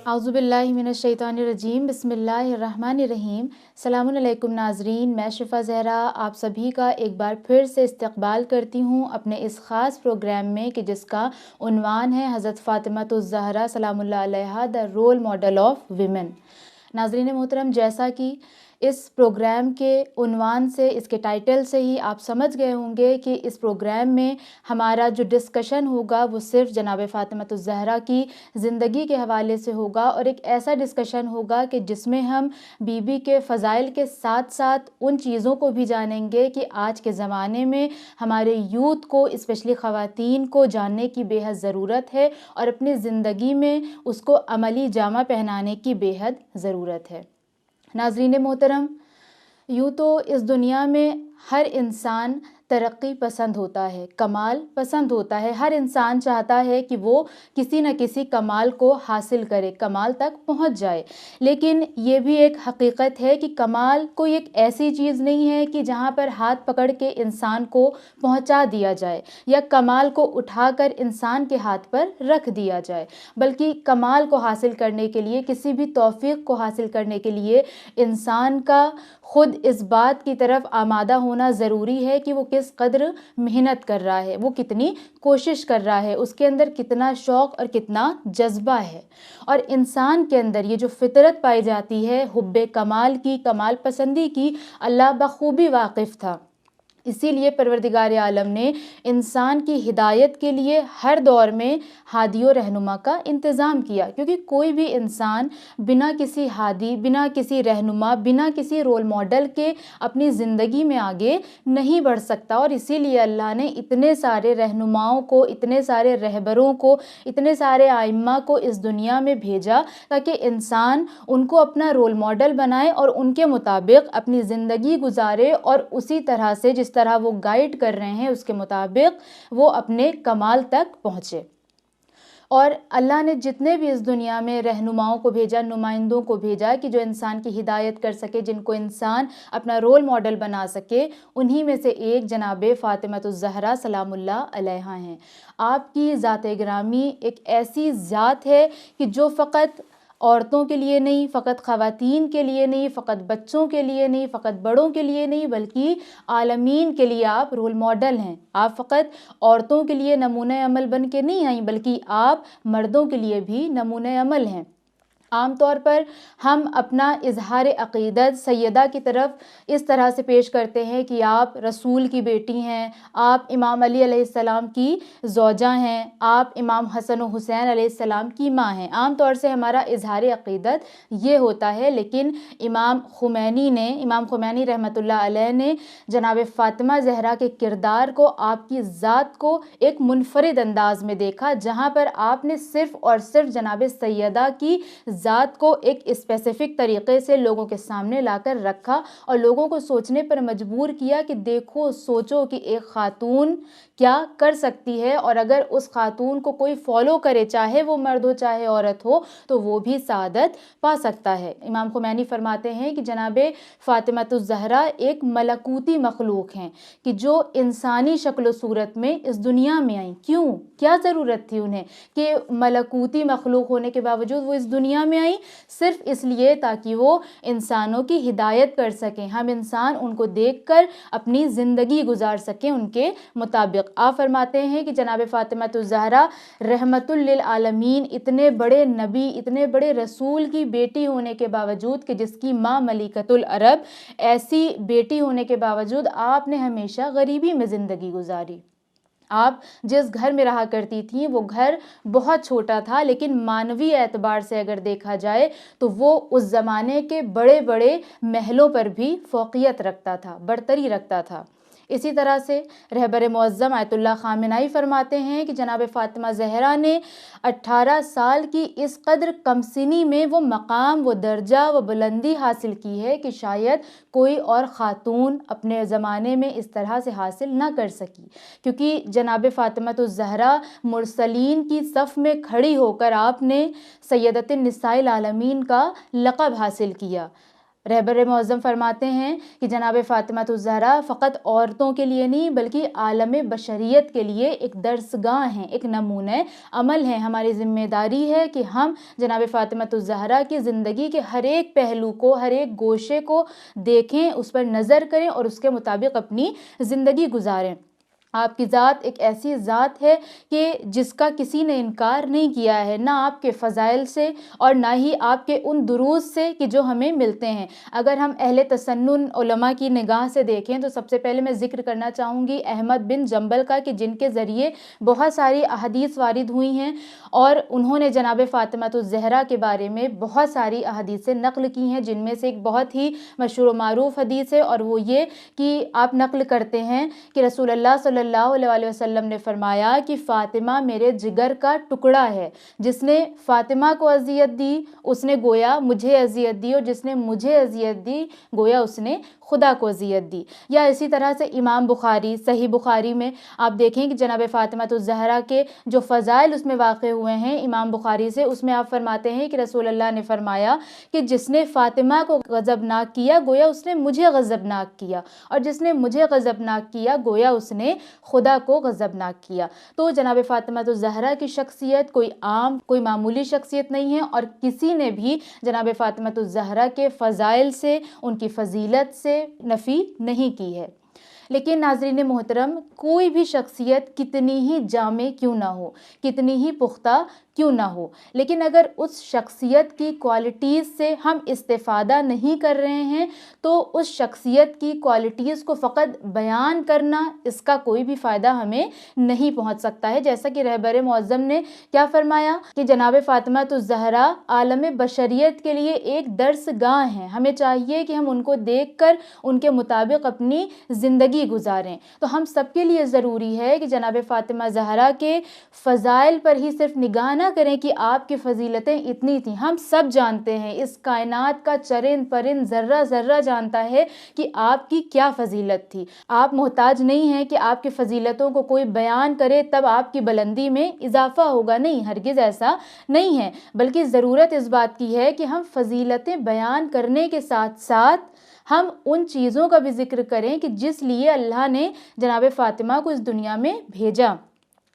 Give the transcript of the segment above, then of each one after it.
अऊज़ु बिल्लाहि मिनश्शैतानिर्रजीम, बिस्मिल्लाहिर्रहमानिर्रहीम। सलामुन अलैकुम नाज़रीन, मैं शिफ़ा ज़हरा आप सभी का एक बार फिर से इस्तक़बाल करती हूँ अपने इस ख़ास प्रोग्राम में कि जिसका उन्वान है हज़रत फ़ातिमातुज़ ज़हरा सलामुल्लाह अलैहा the role model of women. नाज़रीन मोहतरम, जैसा कि इस प्रोग्राम के उन्वान से, इसके टाइटल से ही आप समझ गए होंगे कि इस प्रोग्राम में हमारा जो डिस्कशन होगा वो सिर्फ़ जनाब फ़ातिमातुज़ ज़हरा की ज़िंदगी के हवाले से होगा, और एक ऐसा डिस्कशन होगा कि जिसमें हम बीबी के फ़ज़ाइल के साथ साथ उन चीज़ों को भी जानेंगे कि आज के ज़माने में हमारे यूथ को, स्पेशली ख़वातीन को जानने की बेहद ज़रूरत है और अपनी ज़िंदगी में उसको अमली जामा पहनाने की बेहद ज़रूरत है। नाज़रीन मोहतरम, यूँ तो इस दुनिया में हर इंसान तरक्की पसंद होता है, कमाल पसंद होता है। हर इंसान चाहता है कि वो किसी न किसी कमाल को हासिल करे, कमाल तक पहुंच जाए। लेकिन ये भी एक हकीकत है कि कमाल कोई एक ऐसी चीज़ नहीं है कि जहां पर हाथ पकड़ के इंसान को पहुंचा दिया जाए या कमाल को उठाकर इंसान के हाथ पर रख दिया जाए, बल्कि कमाल को हासिल करने के लिए, किसी भी तौफीक को हासिल करने के लिए इंसान का खुद इस बात की तरफ आमादा होना ज़रूरी है कि वो किस कदर मेहनत कर रहा है, वो कितनी कोशिश कर रहा है, उसके अंदर कितना शौक़ और कितना जज्बा है। और इंसान के अंदर ये जो फितरत पाई जाती है हुब्बे कमाल की, कमाल पसंदी की, अल्लाह बखूबी वाकिफ़ था। इसीलिए परवरदिगार आलम ने इंसान की हिदायत के लिए हर दौर में हादी और रहनुमा का इंतज़ाम किया, क्योंकि कोई भी इंसान बिना किसी हादी, बिना किसी रहनुमा, बिना किसी रोल मॉडल के अपनी ज़िंदगी में आगे नहीं बढ़ सकता। और इसीलिए अल्लाह ने इतने सारे रहनुमाओं को, इतने सारे रहबरों को, इतने सारे आइम्मा को इस दुनिया में भेजा ताकि इंसान उनको अपना रोल मॉडल बनाए और उनके मुताबिक अपनी ज़िंदगी गुजारे, और उसी तरह से जिस तरह वो गाइड कर रहे हैं उसके मुताबिक वो अपने कमाल तक पहुँचे। और अल्लाह ने जितने भी इस दुनिया में रहनुमाओं को भेजा, नुमाइंदों को भेजा कि जो इंसान की हिदायत कर सके, जिनको इंसान अपना रोल मॉडल बना सके, उन्हीं में से एक जनाब फ़ातिमातुज़ ज़हरा सलामुल्लाह अलैहा हैं। आपकी ज़ात-ए गिरामी एक ऐसी ज़ात है कि जो फ़कत औरतों के लिए नहीं, फ़कत ख़वातीन के लिए नहीं, फ़कत बच्चों के लिए नहीं, फ़कत बड़ों के लिए नहीं, बल्कि आलमीन के लिए आप रोल मॉडल हैं। आप फ़कत औरतों के लिए नमूने अमल बन के नहीं आई, बल्कि आप मर्दों के लिए भी नमूने अमल हैं। आम तौर पर हम अपना इजहार अक़ीदत सैयदा की तरफ इस तरह से पेश करते हैं कि आप रसूल की बेटी हैं, आप इमाम अली अलैहिस्सलाम की ज़ौजा हैं, आप इमाम हसन और हुसैन अलैहिस्सलाम की माँ हैं। आम तौर से हमारा इजहार अक़ीदत ये होता है, लेकिन इमाम ख़ुमैनी रहमतुल्लाह अलैह ने जनाब फ़ातिमा ज़हरा के किरदार को, आपकी ज़ात को एक मुनफरिद अंदाज़ में देखा, जहाँ पर आपने सिर्फ़ और सिर्फ जनाब सैयदा की ज़ात को एक स्पेसिफ़िक तरीक़े से लोगों के सामने लाकर रखा और लोगों को सोचने पर मजबूर किया कि देखो, सोचो कि एक ख़ातून क्या कर सकती है, और अगर उस ख़ातून को कोई फ़ॉलो करे, चाहे वो मर्द हो चाहे औरत हो, तो वो भी सआदत पा सकता है। इमाम ख़ुमैनी फरमाते हैं कि जनाब फ़ातिमातुज़ ज़हरा एक मलकूती मखलूक हैं कि जो इंसानी शक्ल सूरत में इस दुनिया में आई। क्यों, क्या ज़रूरत थी उन्हें कि मलकूती मखलूक होने के बावजूद वो इस दुनिया में आई? सिर्फ इसलिए ताकि वो इंसानों की हिदायत कर सकें, हम इंसान उनको देखकर अपनी ज़िंदगी गुजार सकें उनके मुताबिक। आप फरमाते हैं कि जनाब फ़ातिमातुज़ ज़हरा रहमतुल लिल आलमीन, इतने बड़े नबी, इतने बड़े रसूल की बेटी होने के बावजूद कि जिसकी माँ मलिकतुल अरब, ऐसी बेटी होने के बावजूद आपने हमेशा गरीबी में ज़िंदगी गुजारी। आप जिस घर में रहा करती थी वो घर बहुत छोटा था, लेकिन मानवीय एतबार से अगर देखा जाए तो वो उस ज़माने के बड़े बड़े महलों पर भी फ़ौक़ियत रखता था, बरतरी रखता था। इसी तरह से रहबर मुअज़्ज़म आयतुल्लाह ख़ामेनाई फरमाते हैं कि जनाब फ़ातिमा ज़हरा ने 18 साल की इस कदर कमसिनी में वो मकाम, वो दर्जा, वो बुलंदी हासिल की है कि शायद कोई और ख़ातून अपने ज़माने में इस तरह से हासिल ना कर सकी, क्योंकि जनाब फ़ातिमातुज़ ज़हरा मुरसलीन की सफ़ में खड़ी होकर आपने सैयदतुन निसाइल आलमीन का लक़ब हासिल किया। रहबर मुअज़्ज़म फरमाते हैं कि जनाब फ़ातिमा ज़हरा फ़कत औरतों के लिए नहीं बल्कि आलम बशरियत के लिए एक दर्सगाह हैं, एक नमूने अमल है। हमारी ज़िम्मेदारी है कि हम जनाब फ़ातिमा ज़हरा की ज़िंदगी के हर एक पहलू को, हर एक गोशे को देखें, उस पर नज़र करें और उसके मुताबिक अपनी ज़िंदगी गुजारें। आपकी ज़ात एक ऐसी ज़ात है कि जिसका किसी ने इनकार नहीं किया है, ना आपके फ़ज़ाइल से और ना ही आपके उन दुरूस से कि जो हमें मिलते हैं। अगर हम अहले तसन्नुन उलमा की निगाह से देखें तो सबसे पहले मैं ज़िक्र करना चाहूँगी अहमद बिन जंबल का, कि जिनके ज़रिए बहुत सारी अहदीस वारिद हुई हैं और उन्होंने जनाब फ़ातिमा ज़हरा के बारे में बहुत सारी अहदीसें नक़ल की हैं, जिनमें से एक बहुत ही मशहूर मारूफ़ हदीस है और वो ये कि आप नक़ल करते हैं कि रसूलुल्लाह सल्लल्लाहु अलैहि वसल्लम ने फरमाया कि फ़ातिमा मेरे जिगर का टुकड़ा है। जिसने फ़ातिमा को अज़ियत दी उसने गोया मुझे अज़ियत दी, और जिसने मुझे अज़ियत दी गोया उसने खुदा को अज़ियत दी। या इसी तरह से इमाम बुखारी, सही बुखारी में आप देखें कि जनाब फ़ातिमा ज़हरा के जो फ़ज़ाइल उसमें वाक़े हुए हैं इमाम बुखारी से, उसमें आप फरमाते हैं कि रसूलुल्लाह ने फरमाया कि जिसने फ़ातिमा को गज़बनाक किया गोया उसने मुझे गज़बनाक किया, और जिसने मुझे गज़बनाक किया गोया उसने खुदा को गज़बनाक किया। तो जनाब फ़ातिमा ज़हरा की शख्सियत कोई आम, कोई मामूली शख्सियत नहीं है और किसी ने भी जनाब फ़ातिमा ज़हरा के फ़ज़ाइल से, उनकी फ़जीलत से नफ़ी नहीं की है। लेकिन नाज़रीन मोहतरम, कोई भी शख्सियत कितनी ही जामे क्यों ना हो, कितनी ही पुख्ता क्यों ना हो, लेकिन अगर उस शख्सियत की क्वालिटीज़ से हम इस्तेफ़ादा नहीं कर रहे हैं तो उस शख्सियत की क्वालिटीज़ को फ़कत बयान करना, इसका कोई भी फ़ायदा हमें नहीं पहुंच सकता है। जैसा कि रहबर मुअज़्ज़म ने क्या फ़रमाया कि जनाब फ़ातिमा ज़हरा आलम बशरियत के लिए एक दर्सगाह हैं, हमें चाहिए कि हम उनको देख कर उनके मुताबिक अपनी ज़िंदगी गुजारें। तो हम सबके लिए ज़रूरी है कि जनाब फ़ातिमा ज़हरा के फ़ज़ाइल पर ही सिर्फ निगाह ना करें कि आपकी फ़जीलतें इतनी थी। हम सब जानते हैं, इस कायनात का चरिंद परिंद ज़र्रा ज़र्रा जानता है कि आपकी क्या फ़जीलत थी। आप मोहताज नहीं हैं कि आपकी फ़जीलतों को कोई बयान करे तब आपकी बुलंदी में इजाफ़ा होगा, नहीं, हरगिज़ ऐसा नहीं है। बल्कि ज़रूरत इस बात की है कि हम फ़जीलतें बयान करने के साथ साथ हम उन चीज़ों का भी ज़िक्र करें कि जिस लिए अल्लाह ने जनाब फ़ातिमा को इस दुनिया में भेजा।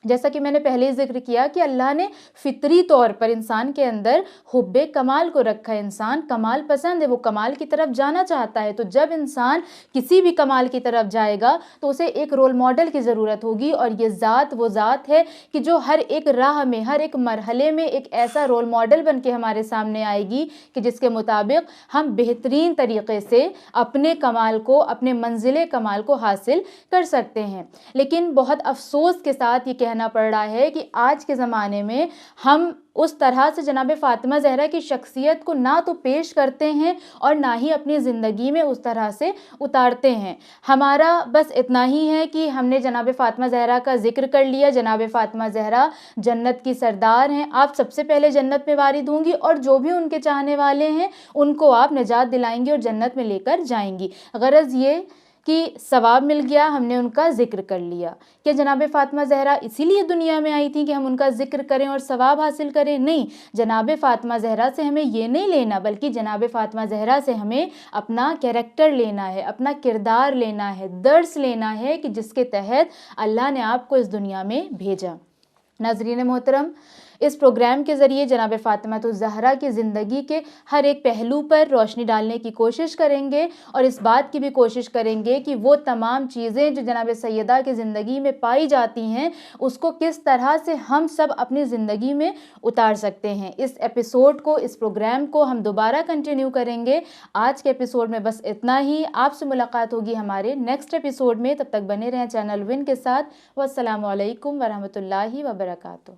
जैसा कि मैंने पहले ही ज़िक्र किया कि अल्लाह ने फ़ितरी तौर पर इंसान के अंदर हुब्बे कमाल को रखा है। इंसान कमाल पसंद है, वो कमाल की तरफ जाना चाहता है। तो जब इंसान किसी भी कमाल की तरफ जाएगा तो उसे एक रोल मॉडल की ज़रूरत होगी, और ये ज़ात वो ज़ात है कि जो हर एक राह में, हर एक मरहले में एक ऐसा रोल मॉडल बन के हमारे सामने आएगी कि जिसके मुताबिक हम बेहतरीन तरीक़े से अपने कमाल को, अपने मंजिल कमाल को हासिल कर सकते हैं। लेकिन बहुत अफसोस के साथ ये कहना पड़ रहा है कि आज के ज़माने में हम उस तरह से जनाब फ़ातिमा ज़हरा की शख्सियत को ना तो पेश करते हैं और ना ही अपनी ज़िंदगी में उस तरह से उतारते हैं। हमारा बस इतना ही है कि हमने जनाब फ़ातिमा ज़हरा का ज़िक्र कर लिया। जनाब फ़ातिमा ज़हरा जन्नत की सरदार हैं, आप सबसे पहले जन्नत में वारिद होंगी और जो भी उनके चाहने वाले हैं उनको आप निजात दिलाएंगी और जन्नत में लेकर जाएंगी। गरज़ ये कि सवाब मिल गया, हमने उनका ज़िक्र कर लिया। क्या जनाब फ़ातिमा ज़हरा इसीलिए दुनिया में आई थी कि हम उनका ज़िक्र करें और सवाब हासिल करें? नहीं, जनाब फ़ातिमा ज़हरा से हमें ये नहीं लेना, बल्कि जनाब फ़ातिमा ज़हरा से हमें अपना कैरेक्टर लेना है, अपना किरदार लेना है, दर्स लेना है कि जिसके तहत अल्लाह ने आपको इस दुनिया में भेजा। नाज़रीन मोहतरम, इस प्रोग्राम के ज़रिए जनाब फ़ातिमा ज़हरा की ज़िंदगी के हर एक पहलू पर रोशनी डालने की कोशिश करेंगे और इस बात की भी कोशिश करेंगे कि वो तमाम चीज़ें जो जनाब सैयदा की ज़िंदगी में पाई जाती हैं उसको किस तरह से हम सब अपनी ज़िंदगी में उतार सकते हैं। इस एपिसोड को, इस प्रोग्राम को हम दोबारा कंटिन्यू करेंगे। आज के एपिसोड में बस इतना ही। आपसे मुलाकात होगी हमारे नेक्स्ट एपिसोड में। तब तक बने रहें चैनल विन के साथ। वस्सलामु अलैकुम वरहमतुल्लाहि वबरकातुहू।